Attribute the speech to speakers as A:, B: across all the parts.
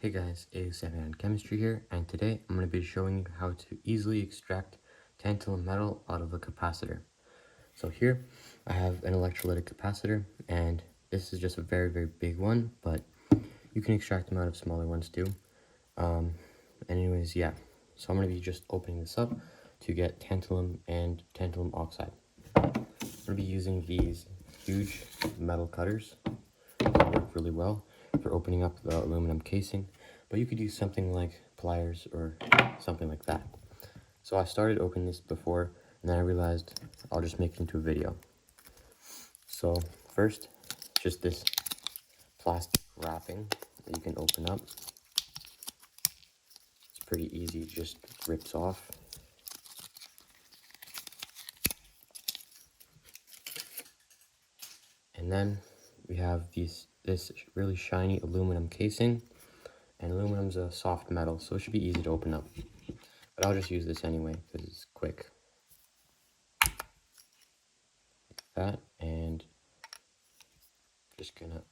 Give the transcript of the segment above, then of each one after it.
A: Hey guys, it's Sam Chemistry here, and today I'm going to be showing you how to easily extract tantalum metal out of a capacitor. So here I have an electrolytic capacitor, and this is just a very big one, but you can extract them out of smaller ones too. Anyways, yeah, so I'm going to be just opening this up to get tantalum and tantalum oxide. I'm going to be using these huge metal cutters. They work really well for opening up the aluminum casing, but you could use something like pliers or something like that. So I started opening this before, and then I realized I'll just make it into a video. So first, just this plastic wrapping that you can open up. It's pretty easy, it just rips off. And then we have this really shiny aluminum casing, and aluminum's a soft metal, so it should be easy to open up. But I'll just use this anyway because it's quick. That, and just gonna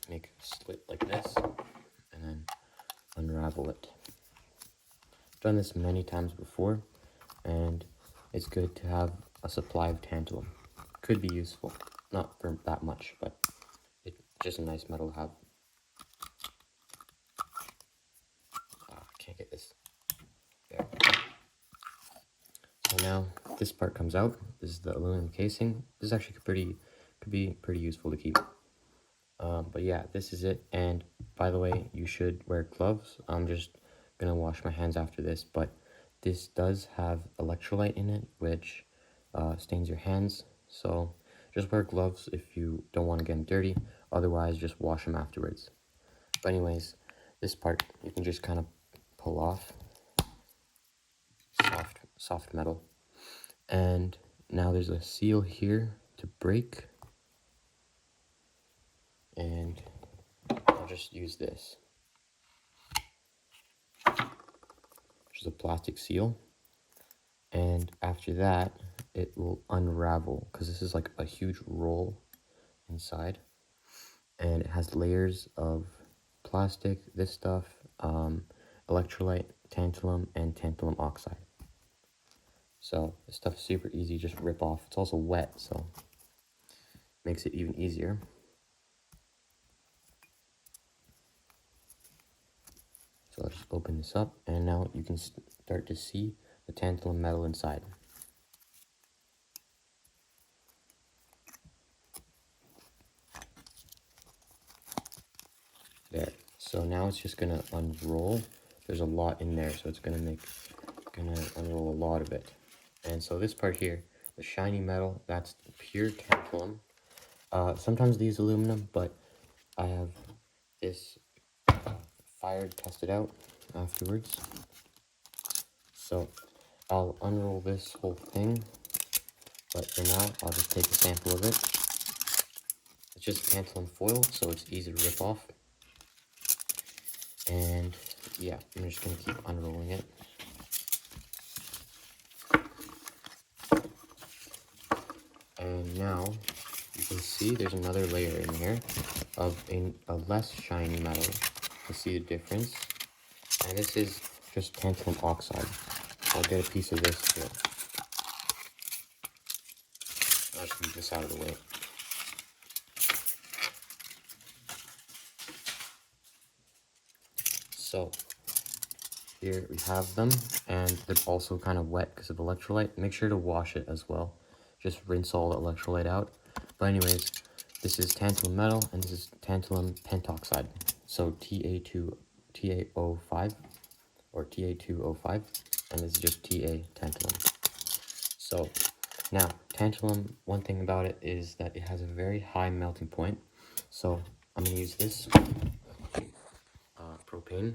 A: make a slit like this and then unravel it. I've done this many times before, and it's good to have a supply of tantalum. Could be useful, not for that much, but it's just a nice metal to have. I can't get this there. So now this part comes out. This is the aluminum casing. This is actually could be pretty useful to keep. But yeah, this is it. And by the way, you should wear gloves. I'm just gonna wash my hands after this, but this does have electrolyte in it, which stains your hands. So just wear gloves if you don't want to get them dirty. Otherwise, just wash them afterwards. But anyways, this part you can just kind of pull off. Soft metal. And now there's a seal here to break. And I'll just use this, which is a plastic seal. And after that, it will unravel because this is like a huge roll inside. And it has layers of plastic, this stuff, electrolyte, tantalum, and tantalum oxide. So this stuff is super easy, just rip off. It's also wet, so makes it even easier. So I'll just open this up, and now you can start to see the tantalum metal inside. There. So now it's just gonna unroll. There's a lot in there, so it's gonna unroll a lot of it. And so this part here, the shiny metal, that's pure tantalum. Sometimes they use aluminum, but I have this fired, tested out afterwards. So I'll unroll this whole thing, but for now, I'll just take a sample of it. It's just tantalum foil, so it's easy to rip off. And yeah, I'm just gonna keep unrolling it. And now you can see there's another layer in here of a less shiny metal. You see the difference? And this is just tantalum oxide. I'll get a piece of this too. I'll just move this out of the way. So here we have them, and they're also kind of wet because of electrolyte. Make sure to wash it as well. Just rinse all the electrolyte out. But anyways, this is tantalum metal, and this is tantalum pentoxide. So TaO5 or Ta2O5, and this is just Ta tantalum. So now tantalum, one thing about it is that it has a very high melting point. So I'm gonna use this propane.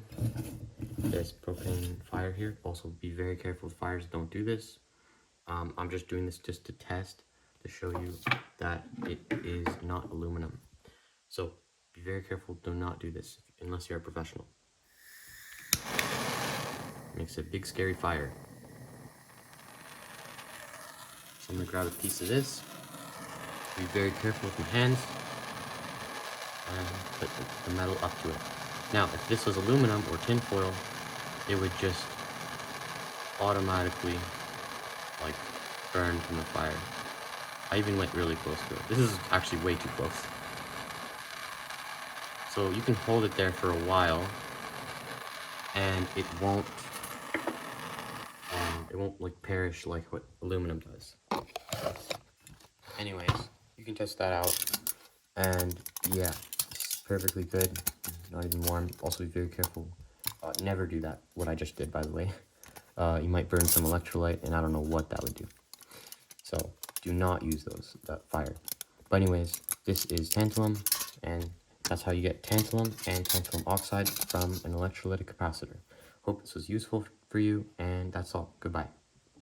A: This propane fire here. Also be very careful with fires, don't do this. I'm just doing this just to test, to show you that it is not aluminum. So be very careful, do not do this unless you're a professional. Makes a big scary fire. So I'm gonna grab a piece of this. Be very careful with your hands and put the metal up to it. Now, if this was aluminum or tin foil, it would just automatically like burn from the fire. I even went really close to it. This is actually way too close. So you can hold it there for a while and it won't like perish like what aluminum does. Anyways, you can test that out, and yeah, it's perfectly good, not even warm. Also be very careful, never do that, what I just did, by the way. You might burn some electrolyte, and I don't know what that would do. So do not use that fire. But anyways, this is tantalum, and that's how you get tantalum and tantalum oxide from an electrolytic capacitor. Hope this was useful for you, and that's all. Goodbye.